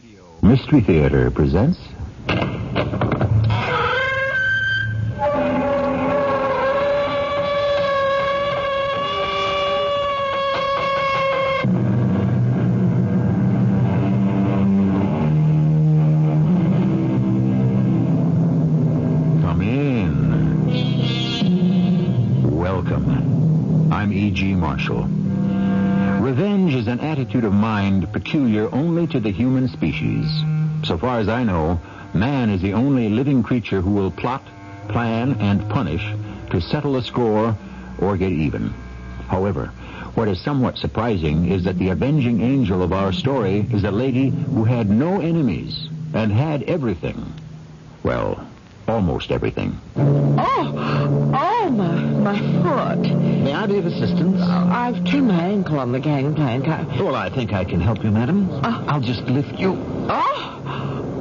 Radio Mystery Theater presents... Come in. Welcome. I'm E.G. Marshall. Revenge is an attitude of mind peculiar only to the human species. So far as I know, man is the only living creature who will plot, plan, and punish to settle a score or get even. However, what is somewhat surprising is that the avenging angel of our story is a lady who had no enemies and had everything. Well, almost everything. Oh, my foot. May I be of assistance? I've turned my ankle on the gangplank. Well, I think I can help you, madam. I'll just lift you.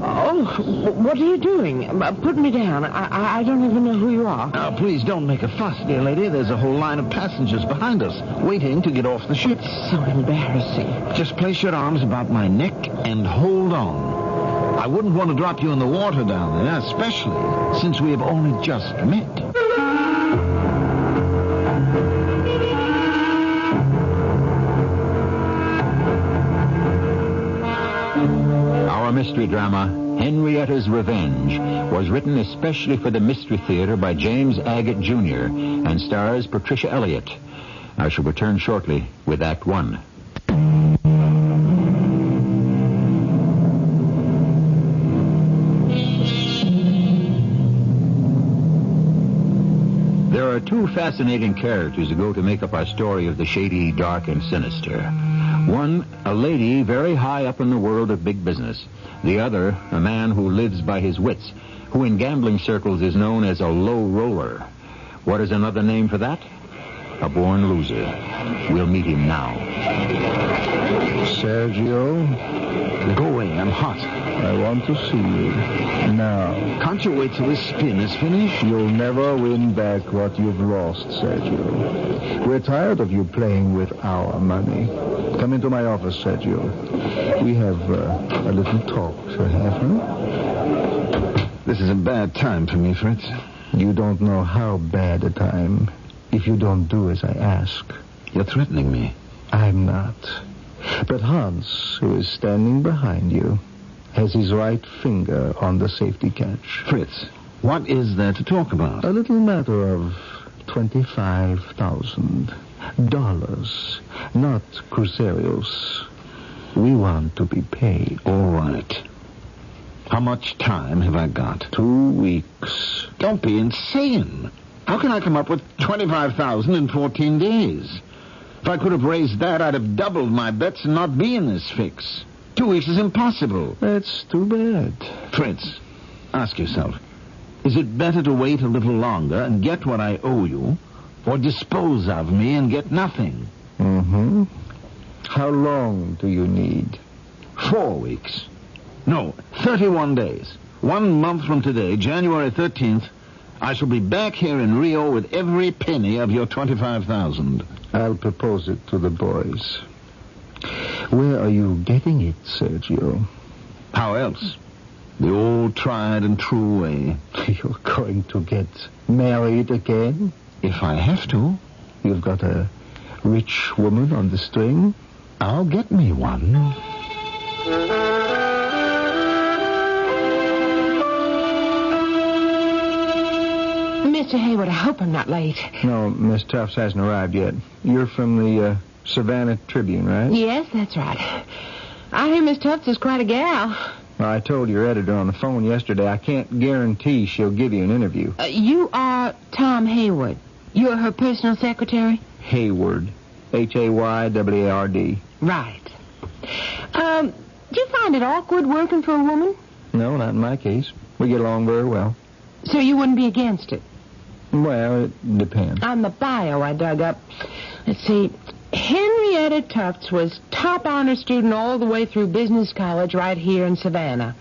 What are you doing? Put me down. I don't even know who you are. Please don't make a fuss, dear lady. There's a whole line of passengers behind us, waiting to get off the ship. It's so embarrassing. Just place your arms about my neck and hold on. I wouldn't want to drop you in the water down there, especially since we have only just met. Our mystery drama, Henrietta's Revenge, was written especially for the Mystery Theater by James Agate, Jr. and stars Patricia Elliott. I shall return shortly with Act One. There are two fascinating characters who go to make up our story of the shady, dark, and sinister. One, a lady very high up in the world of big business. The other, a man who lives by his wits, who in gambling circles is known as a low roller. What is another name for that? A born loser. We'll meet him now. Sergio? Go away, I'm hot. I want to see you. Now. Can't you wait till this spin is finished? You'll never win back what you've lost, Sergio. We're tired of you playing with our money. Come into my office, Sergio. We have a little talk to have, huh? This is a bad time for me, Fritz. You don't know how bad a time if you don't do as I ask. You're threatening me. I'm not. But Hans, who is standing behind you, has his right finger on the safety catch. Fritz, what is there to talk about? A little matter of $25,000. Not cruceros. We want to be paid. All right. How much time have I got? 2 weeks. Don't be insane. How can I come up with $25,000 in 14 days? If I could have raised that, I'd have doubled my bets and not be in this fix. 2 weeks is impossible. That's too bad. Fritz, ask yourself, is it better to wait a little longer and get what I owe you, or dispose of me and get nothing? Mm-hmm. How long do you need? 4 weeks. No, 31 days. 1 month from today, January 13th, I shall be back here in Rio with every penny of your $25,000. I'll propose it to the boys. Where are you getting it, Sergio? How else? The old tried and true way. You're going to get married again? If I have to. You've got a rich woman on the string? I'll get me one. Mr. Hayward, I hope I'm not late. No, Miss Tufts hasn't arrived yet. You're from the Savannah Tribune, right? Yes, that's right. I hear Miss Tufts is quite a gal. Well, I told your editor on the phone yesterday I can't guarantee she'll give you an interview. You are Tom Hayward. You're her personal secretary? Hayward. Hayward. Right. Do you find it awkward working for a woman? No, not in my case. We get along very well. So you wouldn't be against it? Well, it depends. On the bio I dug up, let's see, Henrietta Tufts was top honor student all the way through business college right here in Savannah.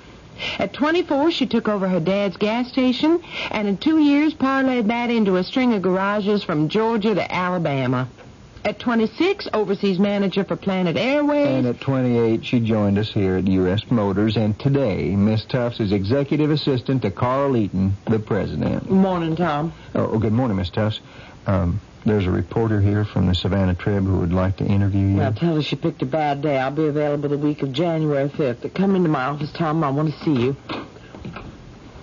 At 24, she took over her dad's gas station, and in 2 years parlayed that into a string of garages from Georgia to Alabama. At 26, overseas manager for Planet Airways. And at 28, she joined us here at U.S. Motors. And today, Miss Tufts is executive assistant to Carl Eaton, the president. Morning, Tom. Oh, good morning, Miss Tufts. There's a reporter here from the Savannah Trib who would like to interview you. Well, tell her she picked a bad day. I'll be available the week of January 5th. Come into my office, Tom. I want to see you.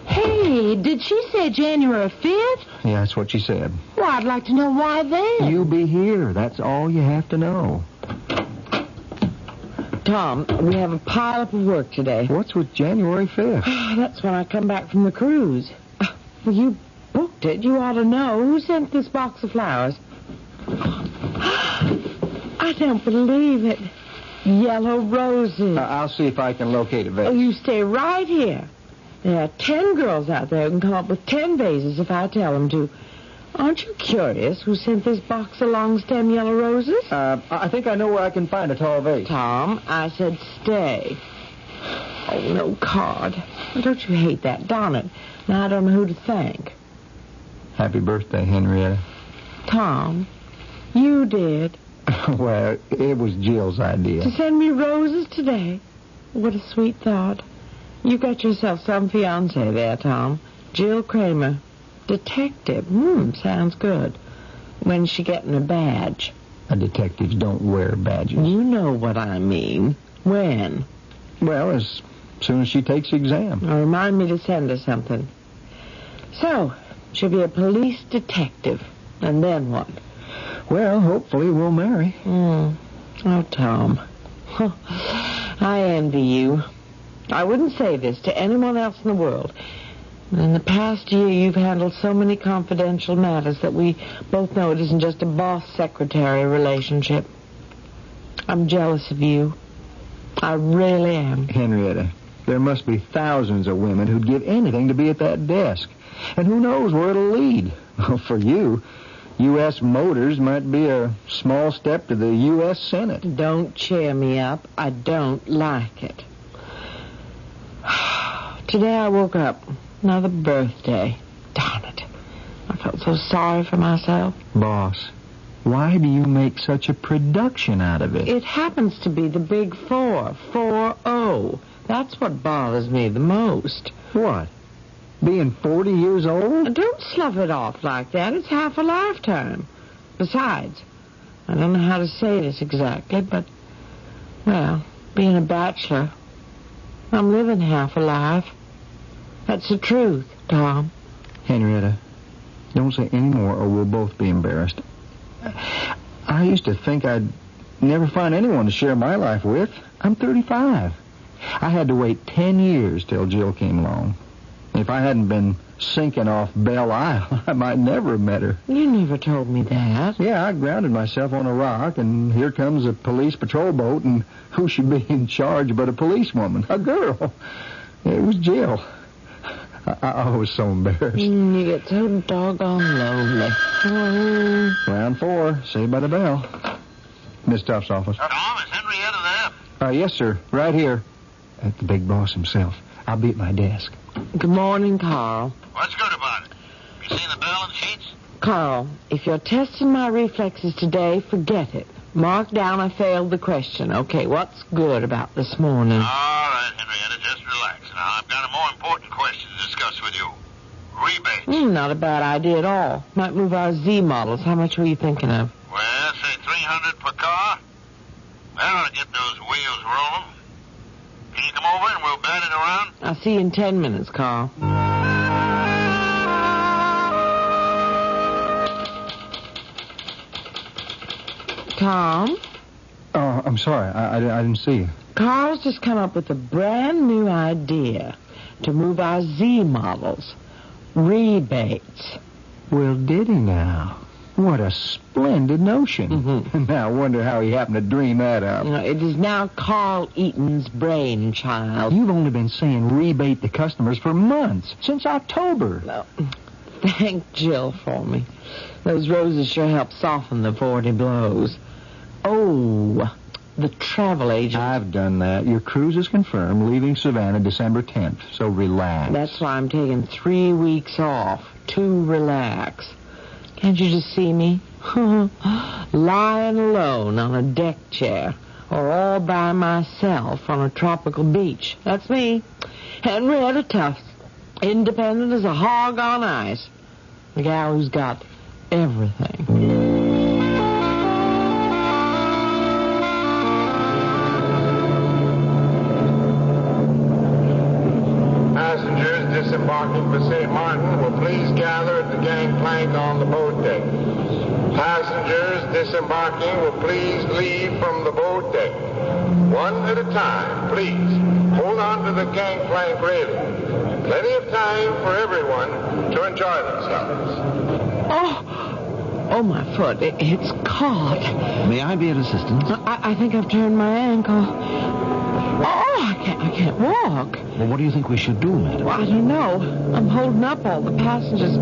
Hey, did she say January 5th? Yeah, that's what she said. Well, I'd like to know why then. You'll be here. That's all you have to know. Tom, we have a pileup of work today. What's with January 5th? That's when I come back from the cruise. Well, you booked it. You ought to know. Who sent this box of flowers? I don't believe it. Yellow roses. I'll see if I can locate a vase. Oh, you stay right here. There are 10 girls out there who can come up with 10 vases if I tell them to. Aren't you curious who sent this box of long-stem yellow roses? I think I know where I can find a tall vase. Tom, I said stay. Oh, no card. Don't you hate that? Darn it. Now I don't know who to thank. Happy birthday, Henrietta. Tom, you did. Well, it was Jill's idea. To send me roses today? What a sweet thought. You got yourself some fiancé there, Tom. Jill Kramer. Detective. Sounds good. When's she getting a badge? Detectives don't wear badges. You know what I mean. When? Well, as soon as she takes the exam. Now, remind me to send her something. So, she'll be a police detective. And then what? Well, hopefully we'll marry. Oh, Tom. I envy you. I wouldn't say this to anyone else in the world. In the past year, you've handled so many confidential matters that we both know it isn't just a boss-secretary relationship. I'm jealous of you. I really am. Henrietta, there must be thousands of women who'd give anything to be at that desk. And who knows where it'll lead. For you, U.S. Motors might be a small step to the U.S. Senate. Don't cheer me up. I don't like it. Today I woke up. Another birthday. Darn it. I felt so sorry for myself. Boss, why do you make such a production out of it? It happens to be the big 4. 4-0. That's what bothers me the most. What? Being 40 years old? Don't slough it off like that. It's half a lifetime. Besides, I don't know how to say this exactly, but, well, being a bachelor, I'm living half a life. That's the truth, Tom. Henrietta, don't say any more or we'll both be embarrassed. I used to think I'd never find anyone to share my life with. I'm 35. I had to wait 10 years till Jill came along. If I hadn't been sinking off Belle Isle, I might never have met her. You never told me that. Yeah, I grounded myself on a rock, and here comes a police patrol boat, and who should be in charge but a policewoman? A girl. It was Jill. I was so embarrassed. You get so doggone lonely. Round 4, saved by the bell. Miss Tuft's office. Tom, is Henrietta there? Yes, sir. Right here. At the big boss himself. I'll be at my desk. Good morning, Carl. What's good about it? You seen the balance sheets? Carl, if you're testing my reflexes today, forget it. Mark down I failed the question. Okay, what's good about this morning? All right, Henrietta, just relax. Now, I've got a more important question to discuss with you. Rebates. Not a bad idea at all. Might move our Z models. How much were you thinking of? Well, say $300 per car. That ought to get those wheels rolling. Can you come over and we'll bat it around? I'll see you in 10 minutes, Carl. Tom? Oh, I'm sorry. I didn't see you. Carl's just come up with a brand new idea to move our Z models. Rebates. Well, did he now? What a splendid notion. Mm-hmm. Now, I wonder how he happened to dream that up. It is now Carl Eaton's brainchild. You've only been saying rebate to customers for months, since October. Well, thank Jill for me. Those roses sure help soften the 40 blows. Oh, the travel agent. I've done that. Your cruise is confirmed, leaving Savannah December 10th, so relax. That's why I'm taking 3 weeks off to relax. Can't you just see me? Lying alone on a deck chair, or all by myself on a tropical beach. That's me, Henrietta Tufts, independent as a hog on ice. The gal who's got everything. Passengers disembarking for St. Martin will please gather at the gangplank on the boat deck. Passengers disembarking will please leave from the boat deck. One at a time, please. Hold on to the gangplank railing. Plenty of time for everyone to enjoy themselves. Oh, my foot. It's caught. May I be of assistance? I think I've turned my ankle. Oh, I can't walk. Well, what do you think we should do, madam? Well, I don't know. I'm holding up all the passengers.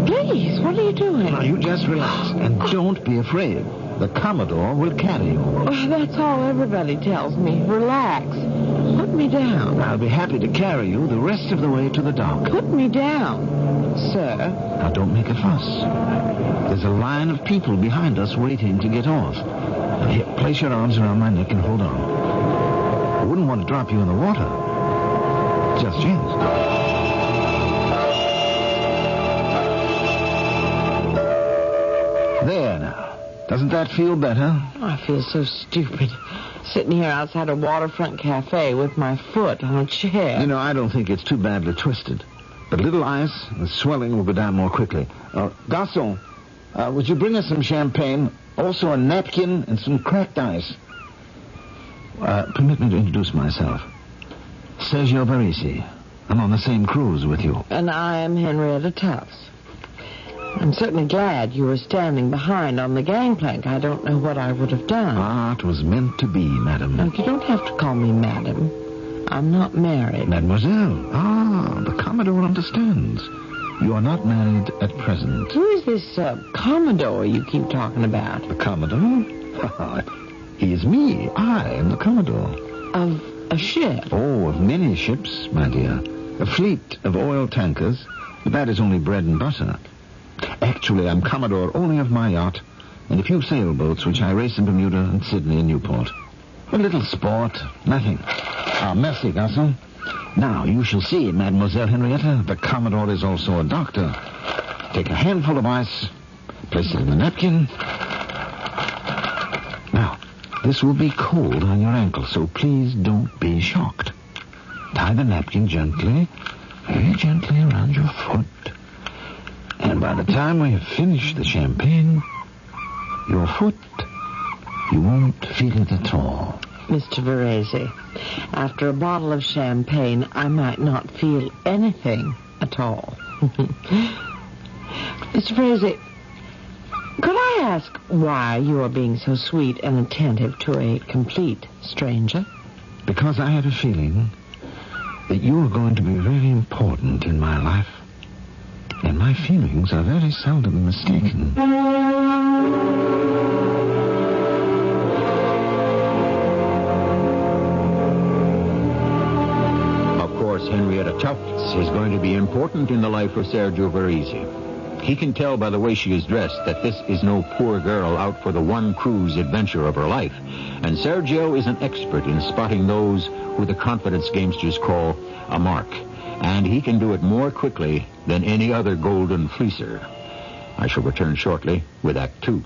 Please, what are you doing? Now, you just relax and don't be afraid. The Commodore will carry you. Oh, that's all everybody tells me. Relax. Put me down. I'll be happy to carry you the rest of the way to the dock. Put me down, sir. Now, don't make a fuss. There's a line of people behind us waiting to get off. Now, here, place your arms around my neck and hold on. I wouldn't want to drop you in the water. Just yet. There now. Doesn't that feel better? Oh, I feel so stupid. Sitting here outside a waterfront cafe with my foot on a chair. You know, I don't think it's too badly twisted. But little ice and swelling will go down more quickly. Garçon, would you bring us some champagne, also a napkin and some cracked ice? Permit me to introduce myself. Sergio Barisi. I'm on the same cruise with you. And I am Henrietta Tufts. I'm certainly glad you were standing behind on the gangplank. I don't know what I would have done. It was meant to be, madam. Now, you don't have to call me madam. I'm not married. Mademoiselle. The Commodore understands. You are not married at present. Who is this Commodore you keep talking about? The Commodore? He is me. I am the Commodore. Of a ship? Oh, of many ships, my dear. A fleet of oil tankers, but that is only bread and butter. Actually, I'm Commodore only of my yacht and a few sailboats which I race in Bermuda and Sydney and Newport. A little sport, nothing. Merci, garçon. Now, you shall see, Mademoiselle Henrietta, the Commodore is also a doctor. Take a handful of ice, place it in the napkin. Now, this will be cold on your ankle, so please don't be shocked. Tie the napkin gently, very gently around your foot. And by the time we have finished the champagne, your foot, you won't feel it at all. Mr. Varese, after a bottle of champagne, I might not feel anything at all. Mr. Varese, could I ask why you are being so sweet and attentive to a complete stranger? Because I have a feeling that you are going to be very important in my life. And my feelings are very seldom mistaken. Of course, Henrietta Tufts is going to be important in the life of Sergio Varese. He can tell by the way she is dressed that this is no poor girl out for the one cruise adventure of her life. And Sergio is an expert in spotting those who the confidence gamesters call a mark. And he can do it more quickly than any other golden fleecer. I shall return shortly with Act 2.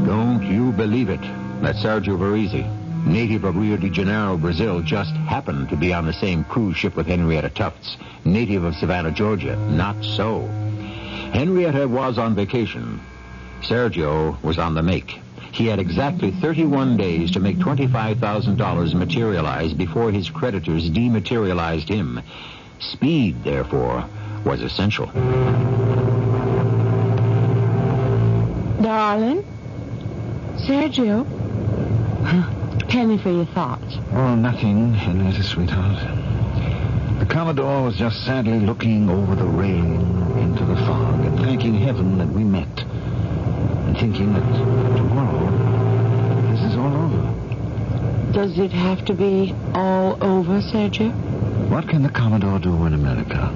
Don't you believe it that Sergio Varese, native of Rio de Janeiro, Brazil, just happened to be on the same cruise ship with Henrietta Tufts, native of Savannah, Georgia? Not so. Henrietta was on vacation. Sergio was on the make. He had exactly 31 days to make $25,000 materialize before his creditors dematerialized him. Speed, therefore, was essential. Darling? Sergio? Penny for your thoughts. Oh, nothing, Henrietta, sweetheart. The Commodore was just sadly looking over the railing into the fog and thanking heaven that we met, and thinking that tomorrow Does it have to be all over, Sergio? What can the Commodore do in America?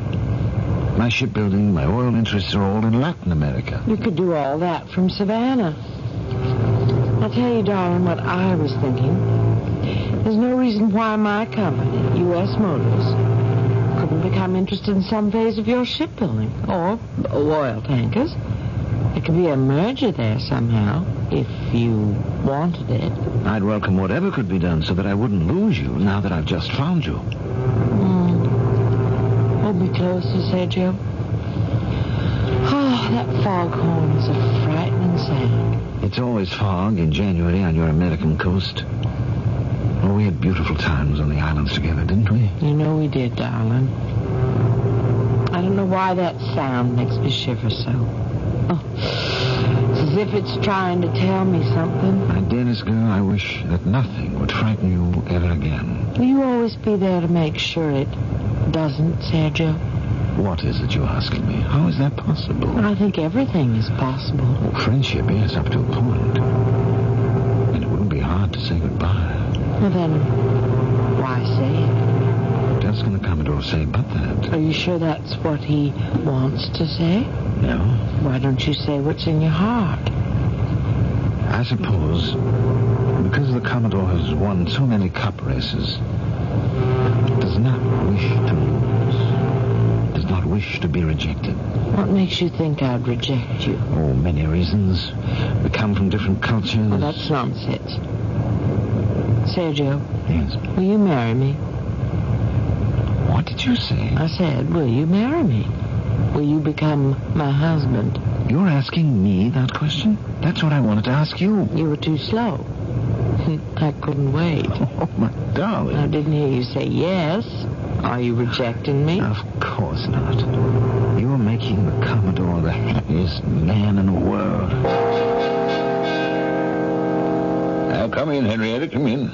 My shipbuilding, my oil interests are all in Latin America. You could do all that from Savannah. I'll tell you, darling, what I was thinking. There's no reason why my company, U.S. Motors, couldn't become interested in some phase of your shipbuilding. Or oil tankers. There could be a merger there somehow, if you wanted it. I'd welcome whatever could be done so that I wouldn't lose you now that I've just found you. Hold me closer, Sergio. Oh, that foghorn is a frightening sound. It's always fog in January on your American coast. Oh, we had beautiful times on the islands together, didn't we? You know we did, darling. I don't know why that sound makes me shiver so. Oh, it's as if it's trying to tell me something. My dearest girl, I wish that nothing would frighten you ever again. Will you always be there to make sure it doesn't, Sergio? What is it you're asking me? How is that possible? I think everything is possible. Oh, friendship, yes, up to a point. And it wouldn't be hard to say goodbye. Well, then, why say it? What else can the Commodore say but that? Are you sure that's what he wants to say? No. Why don't you say what's in your heart? I suppose because the Commodore has won so many cup races, does not wish to lose, does not wish to be rejected. What makes you think I'd reject you? Oh, many reasons. We come from different cultures. Well, that's nonsense. Sergio. Yes. Will you marry me? What did you say? I said, will you marry me? Will you become my husband? You're asking me that question? That's what I wanted to ask you. You were too slow. I couldn't wait. Oh, my darling. I didn't hear you say yes. Are you rejecting me? Of course not. You're making the Commodore the happiest man in the world. Now, come in, Henrietta, come in.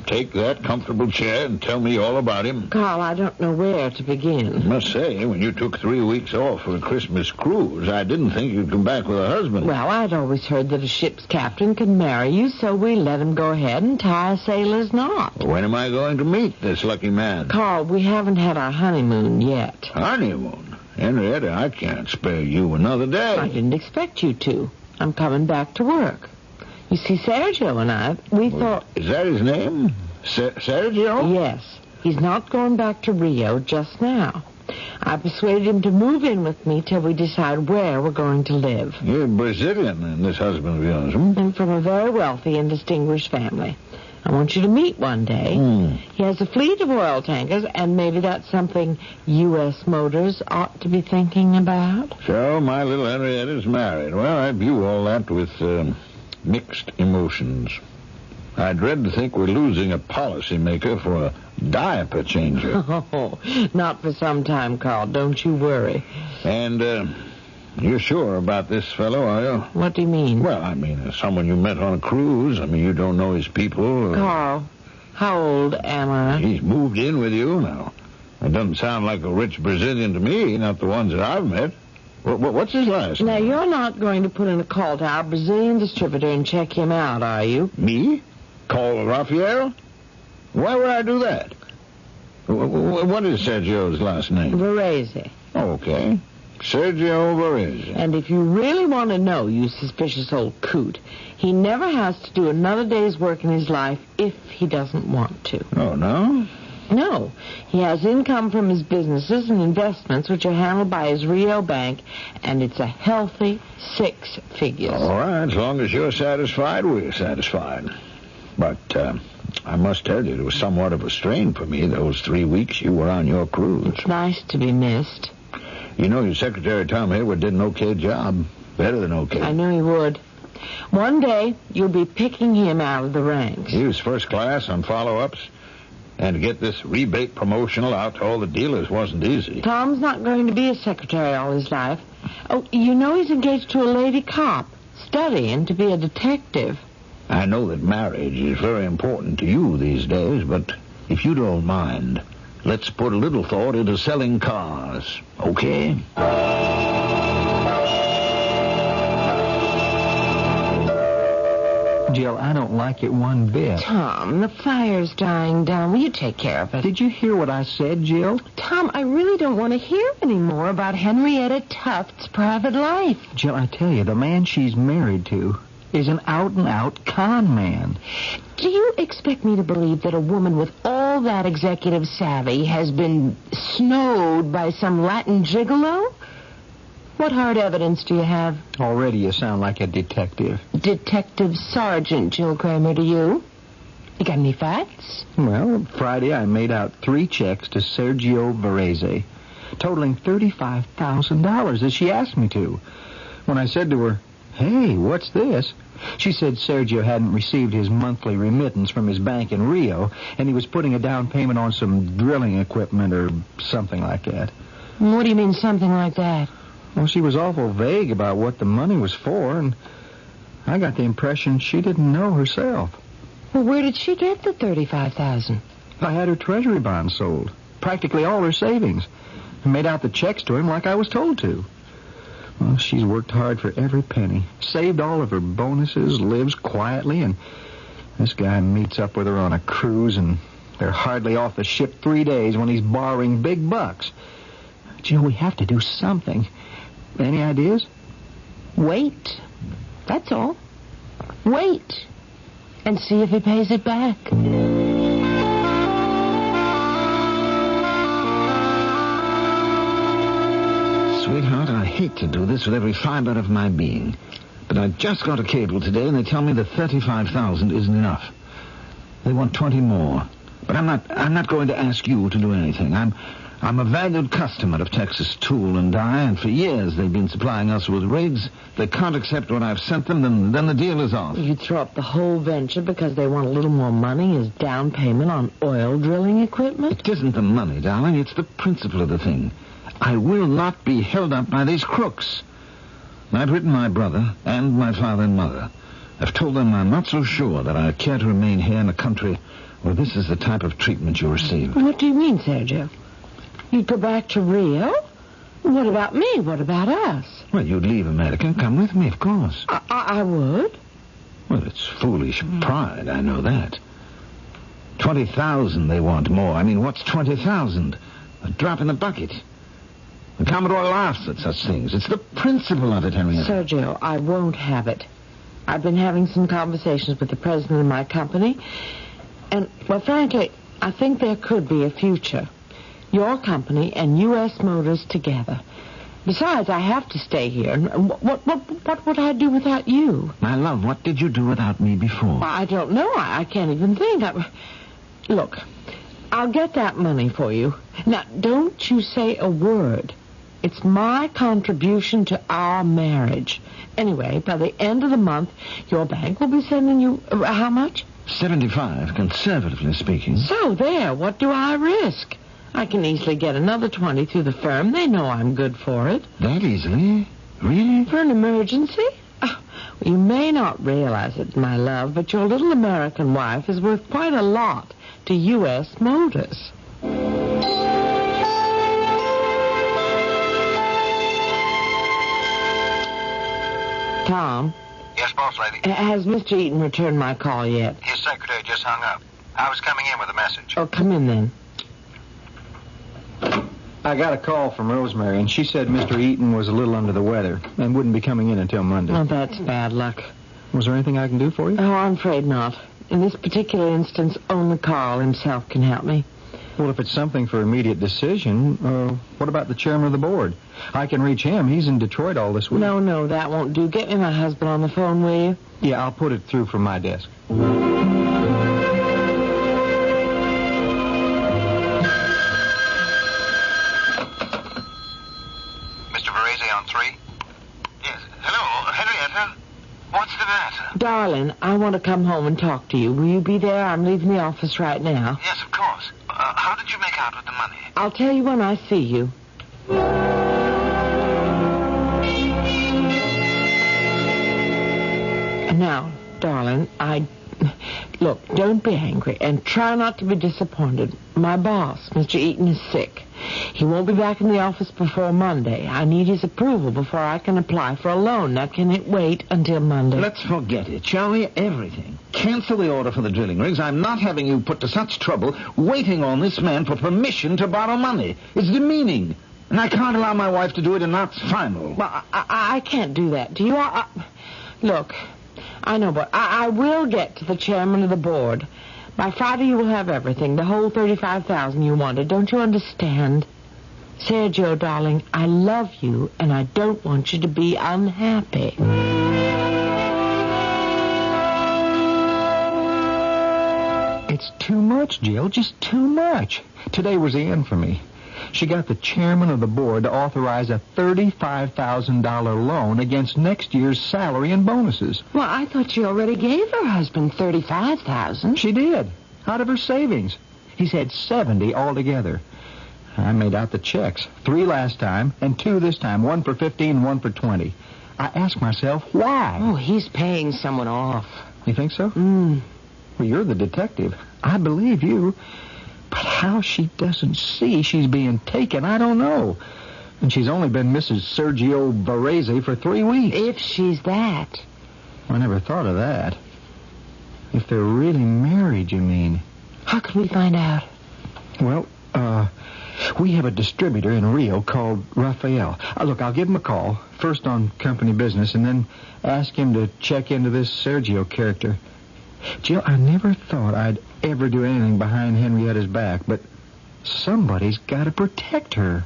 Take that comfortable chair and tell me all about him. Carl, I don't know where to begin. I must say, when you took 3 weeks off for a Christmas cruise, I didn't think you'd come back with a husband. Well, I'd always heard that a ship's captain could marry you, so we let him go ahead and tie a sailor's knot. When am I going to meet this lucky man? Carl, we haven't had our honeymoon yet. Honeymoon? Henrietta, I can't spare you another day. I didn't expect you to. I'm coming back to work. You see, Sergio and we thought... Is that his name? Sergio? Yes. He's not going back to Rio just now. I persuaded him to move in with me till we decide where we're going to live. You're Brazilian, and this husband of yours, hmm? And from a very wealthy and distinguished family. I want you to meet one day. He has a fleet of oil tankers, and maybe that's something U.S. Motors ought to be thinking about. So, my little Henrietta's married. Well, I view all that with mixed emotions. I dread to think we're losing a policymaker for a diaper changer. Oh, not for some time, Carl. Don't you worry. And, you're sure about this fellow, are you? What do you mean? Well, I mean, someone you met on a cruise. I mean, you don't know his people. Carl, how old am I? He's moved in with you now. It doesn't sound like a rich Brazilian to me, not the ones that I've met. What's his last name? Now, you're not going to put in a call to our Brazilian distributor and check him out, are you? Me? Call Rafael? Why would I do that? What is Sergio's last name? Varese. Okay. Sergio Varese. And if you really want to know, you suspicious old coot, he never has to do another day's work in his life if he doesn't want to. Oh, no? No. He has income from his businesses and investments, which are handled by his Rio bank, and it's a healthy 6 figures. All right. As long as you're satisfied, we're satisfied. But I must tell you, it was somewhat of a strain for me those 3 weeks you were on your cruise. It's nice to be missed. You know, your secretary, Tom Hayward, did an okay job. Better than okay. I knew he would. One day, you'll be picking him out of the ranks. He was first class on follow-ups. And to get this rebate promotional out to all the dealers wasn't easy. Tom's not going to be a secretary all his life. Oh, you know he's engaged to a lady cop, studying to be a detective. I know that marriage is very important to you these days, but if you don't mind, let's put a little thought into selling cars, okay? Jill, I don't like it one bit. Tom, the fire's dying down. Will you take care of it? Did you hear what I said, Jill? Tom, I really don't want to hear any more about Henrietta Tuft's private life. Jill, I tell you, the man she's married to is an out-and-out con man. Do you expect me to believe that a woman with all that executive savvy has been snowed by some Latin gigolo? What hard evidence do you have? Already you sound like a detective. Detective Sergeant Jill Kramer to you. You got any facts? Well, Friday I made out 3 checks to Sergio Varese, totaling $35,000 as she asked me to. When I said to her, "Hey, what's this?" she said Sergio hadn't received his monthly remittance from his bank in Rio, and he was putting a down payment on some drilling equipment or something like that. What do you mean, something like that? Well, she was awful vague about what the money was for, and I got the impression she didn't know herself. Well, where did she get the $35,000? I had her treasury bonds sold, practically all her savings, and made out the checks to him like I was told to. Well, she's worked hard for every penny, saved all of her bonuses, lives quietly, and this guy meets up with her on a cruise, and they're hardly off the ship 3 days when he's borrowing big bucks. Jill, we have to do something. Any ideas? Wait. That's all. Wait. And see if he pays it back. Sweetheart, I hate to do this with every fiber of my being, but I just got a cable today, and they tell me that $35,000 isn't enough. They want 20 more. But I'm not going to ask you to do anything. I'm a valued customer of Texas Tool and Die, and for years they've been supplying us with rigs. If they can't accept what I've sent them, then the deal is off. You throw up the whole venture because they want a little more money as down payment on oil drilling equipment? It isn't the money, darling. It's the principle of the thing. I will not be held up by these crooks. I've written my brother and my father and mother. I've told them I'm not so sure that I care to remain here in a country where this is the type of treatment you receive. What do you mean, Sergio? You'd go back to Rio? What about me? What about us? Well, you'd leave America and come with me, of course. I would. Well, it's foolish pride, I know that. 20,000 they want more. I mean, what's 20,000? A drop in the bucket. The Commodore laughs at such things. It's the principle of it, Henrietta. Sergio, I won't have it. I've been having some conversations with the president of my company, and, well, frankly, I think there could be a future. Your company and U.S. Motors together. Besides, I have to stay here. What would I do without you? My love, what did you do without me before? I don't know. I can't even think. Look, I'll get that money for you. Now, don't you say a word. It's my contribution to our marriage. Anyway, by the end of the month, your bank will be sending you how much? 75, conservatively speaking. So there, what do I risk? I can easily get another 20 through the firm. They know I'm good for it. That easily? Really? For an emergency? Oh, well, you may not realize it, my love, but your little American wife is worth quite a lot to U.S. Motors. Tom? Yes, boss lady? Has Mr. Eaton returned my call yet? His secretary just hung up. I was coming in with a message. Oh, come in then. I got a call from Rosemary, and she said Mr. Eaton was a little under the weather and wouldn't be coming in until Monday. Oh, that's bad luck. Was there anything I can do for you? Oh, I'm afraid not. In this particular instance, only Carl himself can help me. Well, if it's something for immediate decision, what about the chairman of the board? I can reach him. He's in Detroit all this week. No, that won't do. Get me my husband on the phone, will you? Yeah, I'll put it through from my desk. Darling, I want to come home and talk to you. Will you be there? I'm leaving the office right now. Yes, of course. How did you make out with the money? I'll tell you when I see you. Now, darling, Look, don't be angry, and try not to be disappointed. My boss, Mr. Eaton, is sick. He won't be back in the office before Monday. I need his approval before I can apply for a loan. Now, can it wait until Monday? Let's forget it, shall we? Everything. Cancel the order for the drilling rigs. I'm not having you put to such trouble waiting on this man for permission to borrow money. It's demeaning. And I can't allow my wife to do it, and that's final. Well, I can't do that. Do you? Look, I know, but I will get to the chairman of the board. By Friday, you will have everything, the whole $35,000 you wanted. Don't you understand? Sergio, darling, I love you, and I don't want you to be unhappy. It's too much, Jill, just too much. Today was the end for me. She got the chairman of the board to authorize a $35,000 loan against next year's salary and bonuses. Well, I thought she already gave her husband $35,000. She did, out of her savings. He said 70 altogether. I made out the checks, 3 last time and 2 this time, 1 for 15, 1 for 20. I asked myself, why? Oh, he's paying someone off. You think so? Mm. Well, you're the detective. I believe you. But how she doesn't see she's being taken, I don't know. And she's only been Mrs. Sergio Varese for 3 weeks. If she's that. I never thought of that. If they're really married, you mean? How can we find out? Well, we have a distributor in Rio called Rafael. Look, I'll give him a call, first on company business, and then ask him to check into this Sergio character. Jill, I never thought I'd ever do anything behind Henrietta's back, but somebody's got to protect her.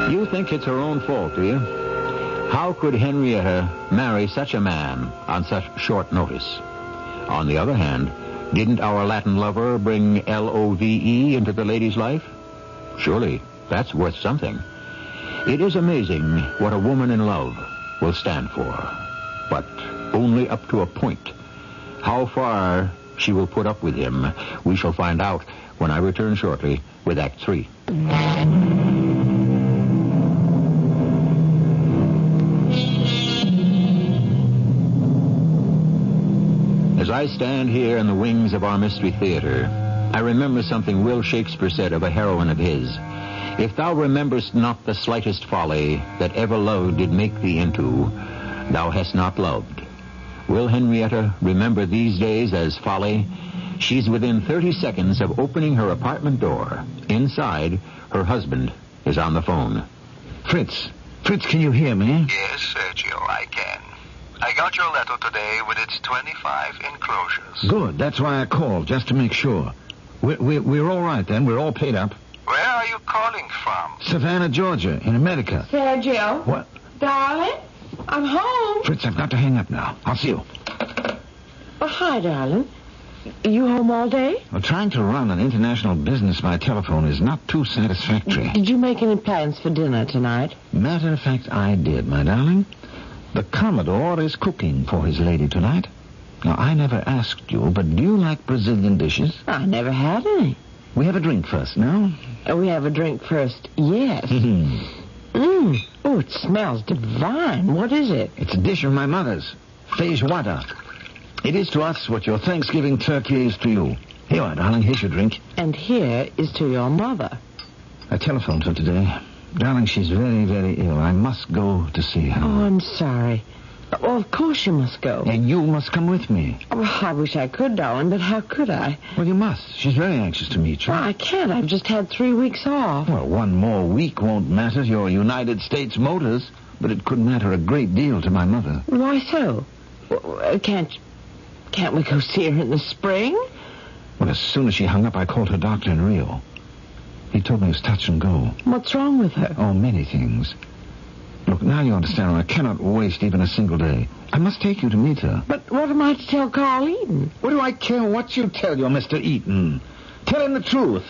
You think it's her own fault, do you? How could Henrietta marry such a man on such short notice? On the other hand, didn't our Latin lover bring love into the lady's life? Surely that's worth something. It is amazing what a woman in love will stand for, but only up to a point. How far she will put up with him, we shall find out when I return shortly with Act 3. As I stand here in the wings of our Mystery Theater, I remember something Will Shakespeare said of a heroine of his. If thou rememberest not the slightest folly that ever love did make thee into, thou hast not loved. Will Henrietta remember these days as folly? She's within 30 seconds of opening her apartment door. Inside, her husband is on the phone. Fritz, can you hear me? Yes, Sergio, I can. I got your letter today with its 25 enclosures. Good, that's why I called, just to make sure. We're all right then, we're all paid up. Where are you calling from? Savannah, Georgia, in America. Sergio? What? Darling? I'm home. Fritz, I've got to hang up now. I'll see you. Oh, hi, darling. You home all day? Well, trying to run an international business by telephone is not too satisfactory. Did you make any plans for dinner tonight? Matter of fact, I did, my darling. The Commodore is cooking for his lady tonight. Now, I never asked you, but do you like Brazilian dishes? I never had any. We have a drink first, no? We have a drink first, yes. Oh, it smells divine. What is it? It's a dish of my mother's, feijoada. It is to us what your Thanksgiving turkey is to you. Here you are, darling. Here's your drink. And here is to your mother. I telephoned her today. Darling, she's very, very ill. I must go to see her. Oh, I'm sorry. Well, of course you must go. And you must come with me. Oh, I wish I could, darling, but how could I? Well, you must. She's very anxious to meet you. Well, I can't. I've just had 3 weeks off. Well, 1 more week won't matter to your United States Motors, but it could matter a great deal to my mother. Why so? Can't we go see her in the spring? Well, as soon as she hung up, I called her doctor in Rio. He told me it was touch and go. What's wrong with her? Oh, many things. Look, now you understand, I cannot waste even a single day. I must take you to meet her. But what am I to tell Carl Eaton? What do I care what you tell your Mr. Eaton? Tell him the truth.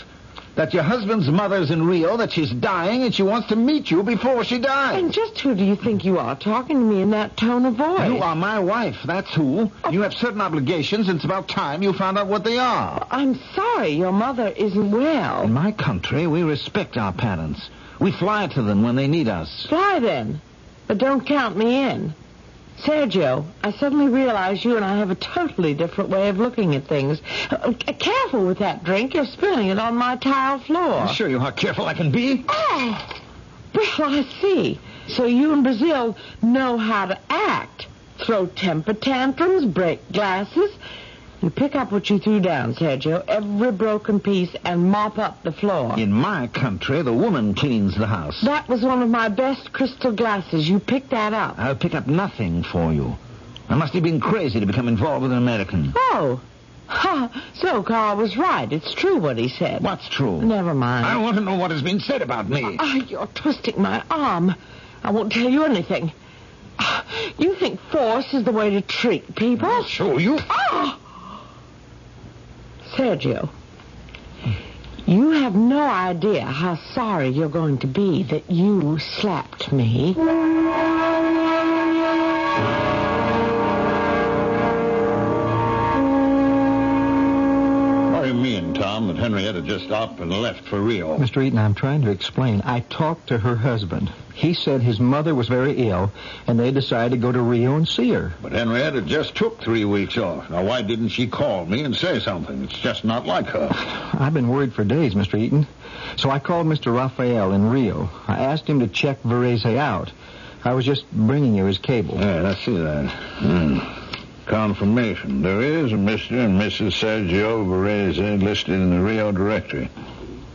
That your husband's mother's in Rio, that she's dying, and she wants to meet you before she dies. And just who do you think you are, talking to me in that tone of voice? You are my wife, that's who. Oh. You have certain obligations, and it's about time you found out what they are. I'm sorry, your mother isn't well. In my country, we respect our parents. We fly to them when they need us. Fly then, but don't count me in. Sergio, I suddenly realize you and I have a totally different way of looking at things. Careful with that drink. You're spilling it on my tile floor. I'll show you how careful I can be. Oh, well, I see. So you in Brazil know how to act. Throw temper tantrums, break glasses. You pick up what you threw down, Sergio, every broken piece, and mop up the floor. In my country, the woman cleans the house. That was one of my best crystal glasses. You picked that up. I'll pick up nothing for you. I must have been crazy to become involved with an American. Oh. So Carl was right. It's true what he said. What's true? Never mind. I want to know what has been said about me. You're twisting my arm. I won't tell you anything. You think force is the way to treat people? I'll show you. Sergio, you have no idea how sorry you're going to be that you slapped me. What do you mean, Tom, that Henrietta just up and left for Rio? Mr. Eaton, I'm trying to explain. I talked to her husband. He said his mother was very ill, and they decided to go to Rio and see her. But Henrietta just took 3 weeks off. Now, why didn't she call me and say something? It's just not like her. I've been worried for days, Mr. Eaton. So I called Mr. Raphael in Rio. I asked him to check Varese out. I was just bringing you his cable. Yeah, I see that. Confirmation. There is a Mr. and Mrs. Sergio Varese listed in the Rio directory.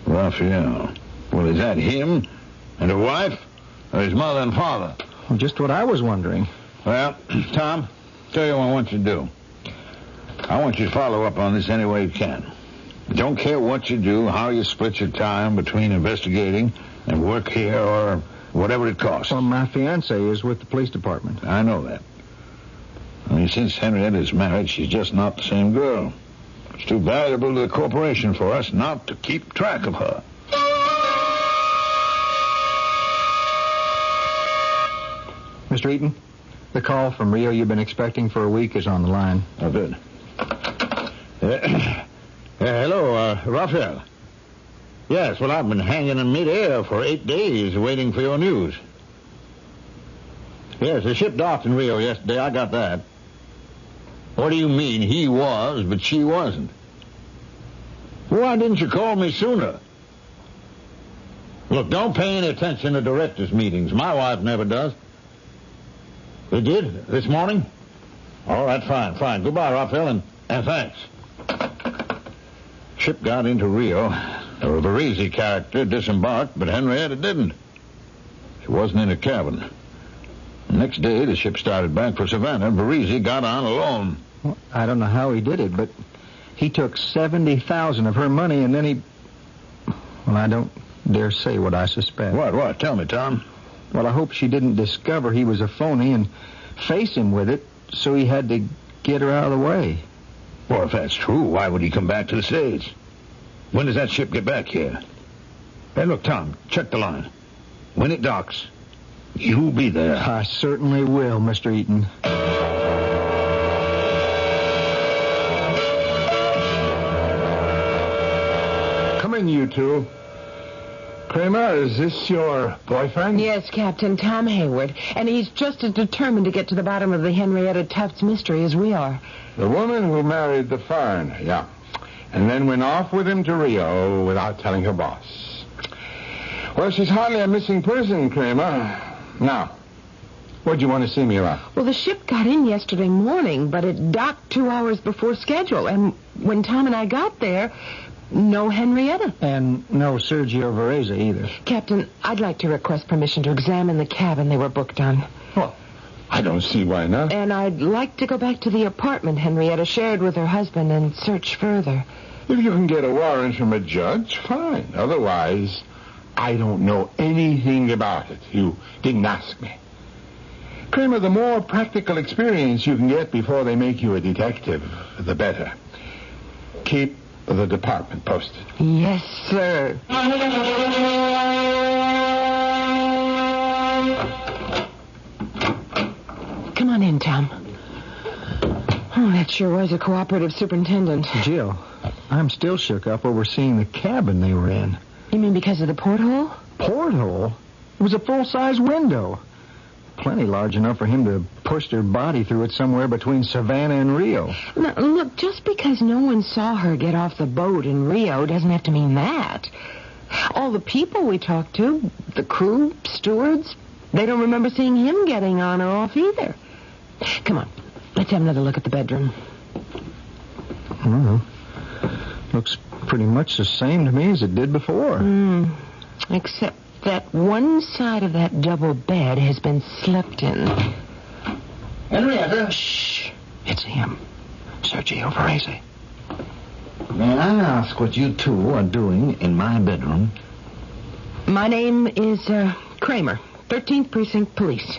Raphael. Well, is that him and a wife? Or his mother and father? Well, just what I was wondering. Well, Tom, tell you what I want you to do. I want you to follow up on this any way you can. Don't care what you do, how you split your time between investigating and work here or whatever it costs. Well, my fiancée is with the police department. I know that. I mean, since Henrietta's married, she's just not the same girl. It's too valuable to the corporation for us not to keep track of her. Mr. Eaton, the call from Rio you've been expecting for a week is on the line. Oh, good. Hello, Raphael. Yes, well, I've been hanging in midair for 8 days waiting for your news. Yes, the ship docked in Rio yesterday. I got that. What do you mean he was, but she wasn't? Why didn't you call me sooner? Look, don't pay any attention to directors' meetings. My wife never does. They did? This morning? All right, fine. Goodbye, Raphael, and thanks. Ship got into Rio. The Varese character disembarked, but Henrietta didn't. She wasn't in her cabin. The next day, the ship started back for Savannah. Varese got on alone. Well, I don't know how he did it, but he took $70,000 of her money, and then he... Well, I don't dare say what I suspect. What? Tell me, Tom. Well, I hope she didn't discover he was a phony and face him with it, so he had to get her out of the way. Well, if that's true, why would he come back to the States? When does that ship get back here? Hey, look, Tom, check the line. When it docks, you'll be there. I certainly will, Mr. Eaton. Come in, you two. Kramer, is this your boyfriend? Yes, Captain Tom Hayward. And he's just as determined to get to the bottom of the Henrietta Tufts mystery as we are. The woman who married the foreigner, yeah. And then went off with him to Rio without telling her boss. Well, she's hardly a missing person, Kramer. Now, what'd you want to see me about? Well, the ship got in yesterday morning, but it docked 2 hours before schedule. And when Tom and I got there... no Henrietta. And no Sergio Varese either. Captain, I'd like to request permission to examine the cabin they were booked on. Well, I don't see why not. And I'd like to go back to the apartment Henrietta shared with her husband and search further. If you can get a warrant from a judge, fine. Otherwise, I don't know anything about it. You didn't ask me. Kramer, the more practical experience you can get before they make you a detective, the better. Keep the department posted. Yes, sir. Come on in, Tom. Oh, that sure was a cooperative superintendent. Jill, I'm still shook up over seeing the cabin they were in. You mean because of the porthole? Porthole? It was a full-size window. plenty large enough for him to push their body through it somewhere between Savannah and Rio. Now, look, just because no one saw her get off the boat in Rio doesn't have to mean that. All the people we talked to, the crew, stewards, they don't remember seeing him getting on or off either. Come on, let's have another look at the bedroom. Well, looks pretty much the same to me as it did before. Except that one side of that double bed has been slept in. Henrietta. Shh. It's him. Sergio Varese. May I ask what you two are doing in my bedroom? My name is Kramer, 13th Precinct Police.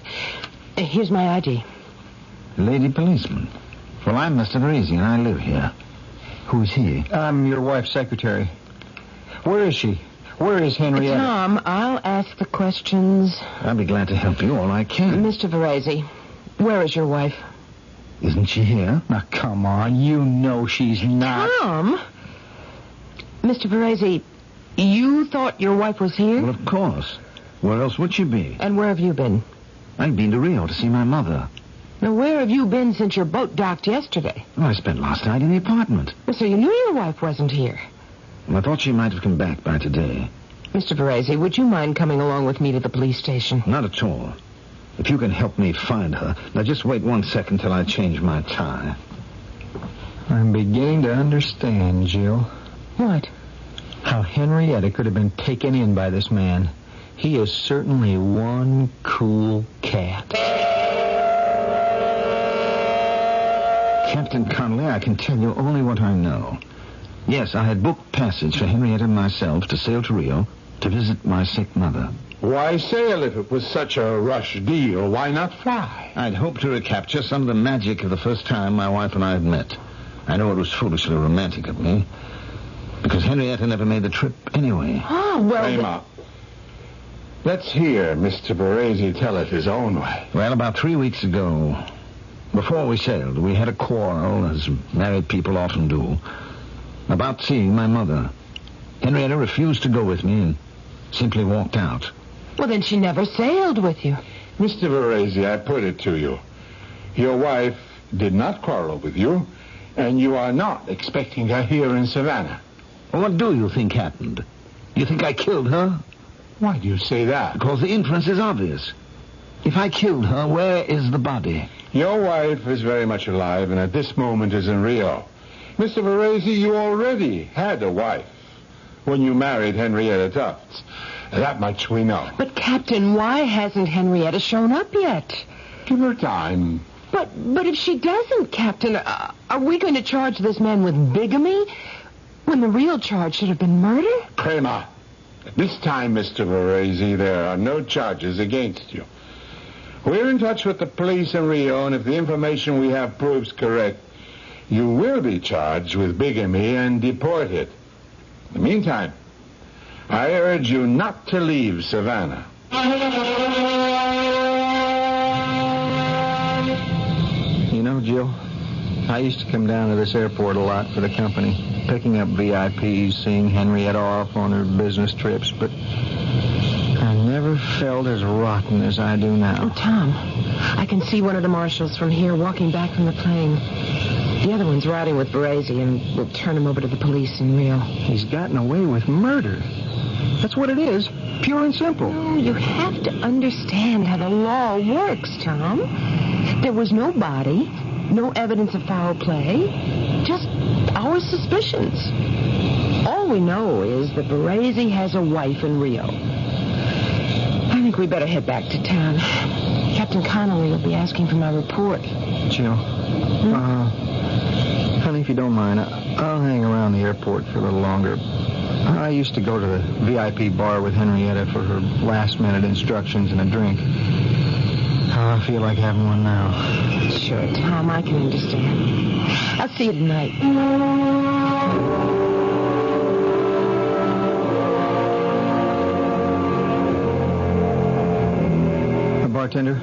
Here's my ID. Lady policeman. Well, I'm Mr. Varese, and I live here. Who's he? I'm your wife's secretary. Where is she? Where is Henrietta? Tom, I'll ask the questions. I'll be glad to help you all I can. Mr. Varese, where is your wife? Isn't she here? Now, come on. You know she's not. Tom? Mr. Varese, you thought your wife was here? Well, of course. Where else would she be? And where have you been? I've been to Rio to see my mother. Now, where have you been since your boat docked yesterday? Well, I spent last night in the apartment. So you knew your wife wasn't here. Well, I thought she might have come back by today. Mr. Varese, would you mind coming along with me to the police station? Not at all. If you can help me find her. Now, just wait 1 second till I change my tie. I'm beginning to understand, Jill. What? How Henrietta could have been taken in by this man. He is certainly one cool cat. Captain Connolly, I can tell you only what I know. Yes, I had booked passage for Henrietta and myself to sail to Rio to visit my sick mother. Why sail if it was such a rush deal? Why not fly? I'd hoped to recapture some of the magic of the first time my wife and I had met. I know it was foolishly romantic of me, because Henrietta never made the trip anyway. Oh, well... Kramer, let's hear Mr. Varese tell it his own way. Well, about 3 weeks ago, before we sailed, we had a quarrel, as married people often do, about seeing my mother. Henrietta refused to go with me and simply walked out. Well, then she never sailed with you. Mr. Varese, I put it to you. Your wife did not quarrel with you, and you are not expecting her here in Savannah. Well, what do you think happened? You think I killed her? Why do you say that? Because the inference is obvious. If I killed her, where is the body? Your wife is very much alive, and at this moment is in Rio. Mr. Varese, you already had a wife when you married Henrietta Tufts. That much we know. But, Captain, why hasn't Henrietta shown up yet? Give her time. But if she doesn't, Captain, are we going to charge this man with bigamy when the real charge should have been murder? Kramer, this time, Mr. Varese, there are no charges against you. We're in touch with the police in Rio, and if the information we have proves correct, you will be charged with bigamy and deported. In the meantime, I urge you not to leave Savannah. You know, Jill, I used to come down to this airport a lot for the company, picking up VIPs, seeing Henrietta off on her business trips, but I never felt as rotten as I do now. Oh, Tom, I can see one of the marshals from here walking back from the plane. The other one's riding with Varese, and we'll turn him over to the police in Rio. He's gotten away with murder. That's what it is, pure and simple. Oh, you have to understand how the law works, Tom. There was no body, no evidence of foul play, just our suspicions. All we know is that Varese has a wife in Rio. I think we better head back to town. Captain Connolly will be asking for my report. Jill, honey, if you don't mind, I'll hang around the airport for a little longer. I used to go to the VIP bar with Henrietta for her last-minute instructions and a drink. I feel like having one now. Sure, Tom, I can understand. I'll see you tonight. Bartender,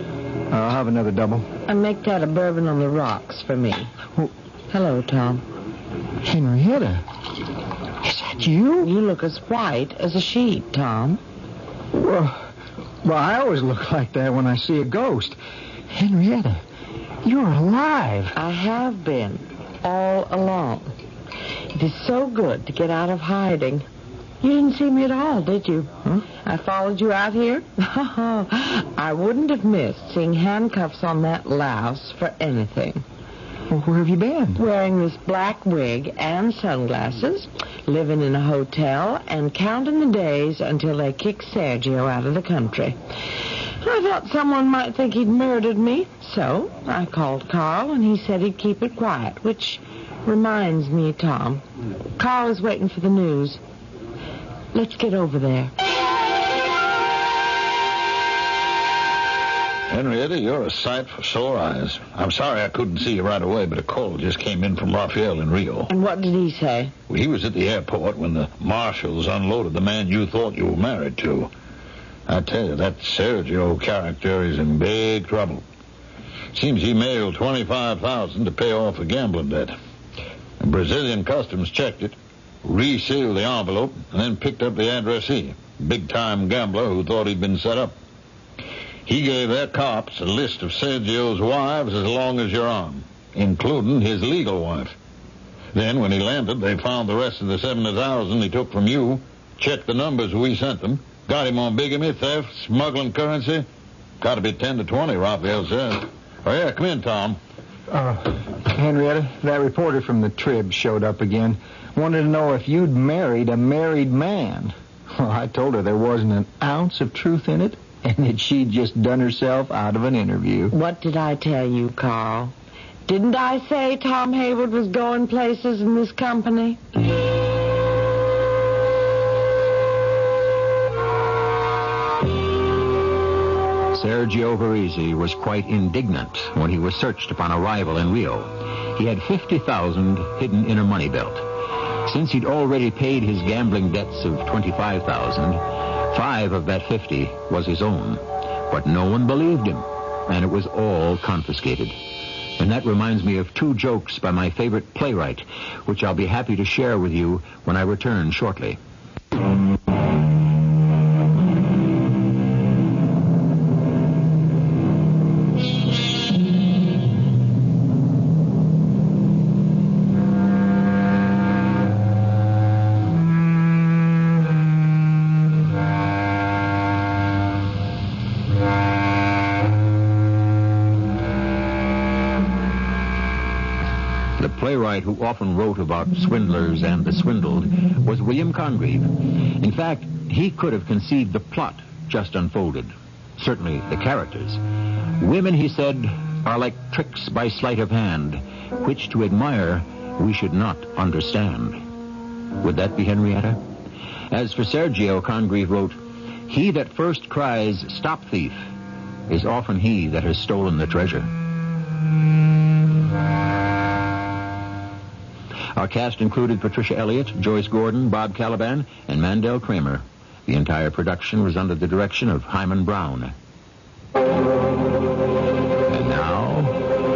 I'll have another double. And make that a bourbon on the rocks for me. Oh. Hello, Tom. Henrietta, is that you? You look as white as a sheet, Tom. Well, Well, I always look like that when I see a ghost. Henrietta, you're alive. I have been, all along. It is so good to get out of hiding. You didn't see me at all, did you? Huh? I followed you out here. I wouldn't have missed seeing handcuffs on that louse for anything. Well, where have you been? Wearing this black wig and sunglasses, living in a hotel, and counting the days until they kick Sergio out of the country. I thought someone might think he'd murdered me, so I called Carl, and he said he'd keep it quiet, which reminds me, Tom. Carl is waiting for the news. Let's get over there. Henrietta, you're a sight for sore eyes. I'm sorry I couldn't see you right away, but a call just came in from Rafael in Rio. And what did he say? Well, he was at the airport when the marshals unloaded the man you thought you were married to. I tell you, that Sergio character is in big trouble. Seems he mailed $25,000 to pay off a gambling debt. The Brazilian customs checked it, resealed the envelope, and then picked up the addressee, big-time gambler who thought he'd been set up. He gave their cops a list of Sergio's wives as long as your arm, including his legal wife. Then, when he landed, they found the rest of the $70,000 he took from you, checked the numbers we sent them, got him on bigamy, theft, smuggling currency. Got to be 10 to 20, Raphael says. Oh, yeah, come in, Tom. Henrietta, that reporter from the Trib showed up again. Wanted to know if you'd married a married man. Well, I told her there wasn't an ounce of truth in it, and that she'd just done herself out of an interview. What did I tell you, Carl? Didn't I say Tom Hayward was going places in this company? Sergio Varese was quite indignant when he was searched upon arrival in Rio. He had $50,000 hidden in a money belt. Since he'd already paid his gambling debts of $25,000, 5 of that 50 was his own. But no one believed him, and it was all confiscated. And that reminds me of 2 jokes by my favorite playwright, which I'll be happy to share with you when I return shortly. Who often wrote about swindlers and the swindled was William Congreve. In fact, he could have conceived the plot just unfolded. Certainly the characters. Women, he said, are like tricks by sleight of hand, which to admire we should not understand. Would that be Henrietta? As for Sergio, Congreve wrote, "He that first cries, 'Stop, thief,' is often he that has stolen the treasure." Our cast included Patricia Elliott, Joyce Gordon, Bob Caliban, and Mandel Kramer. The entire production was under the direction of Himan Brown. And now,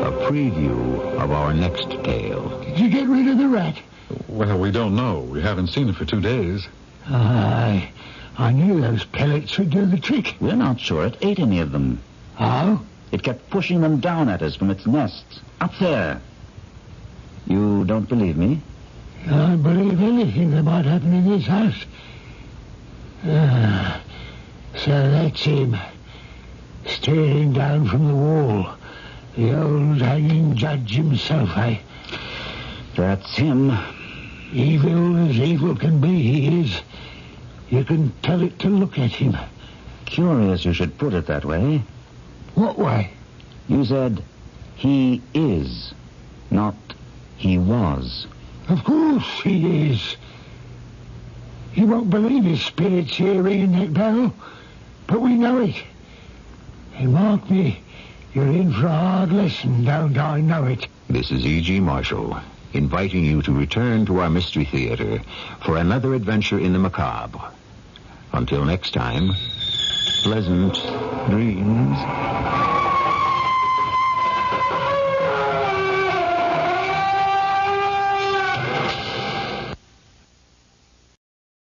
a preview of our next tale. Did you get rid of the rat? Well, we don't know. We haven't seen it for 2 days. I knew those pellets would do the trick. We're not sure it ate any of them. Oh? It kept pushing them down at us from its nests. Up there. You don't believe me? I believe anything that might happen in this house. So that's him. Staring down from the wall. The old hanging judge himself, eh? That's him. Evil as evil can be, he is. You can tell it to look at him. Curious you should put it that way. What way? You said, he is, not he was. Of course he is. You won't believe his spirit's here ringing that bell, but we know it. And mark me, you're in for a hard lesson, don't I know it? This is E.G. Marshall, inviting you to return to our Mystery Theater for another adventure in the macabre. Until next time, pleasant dreams.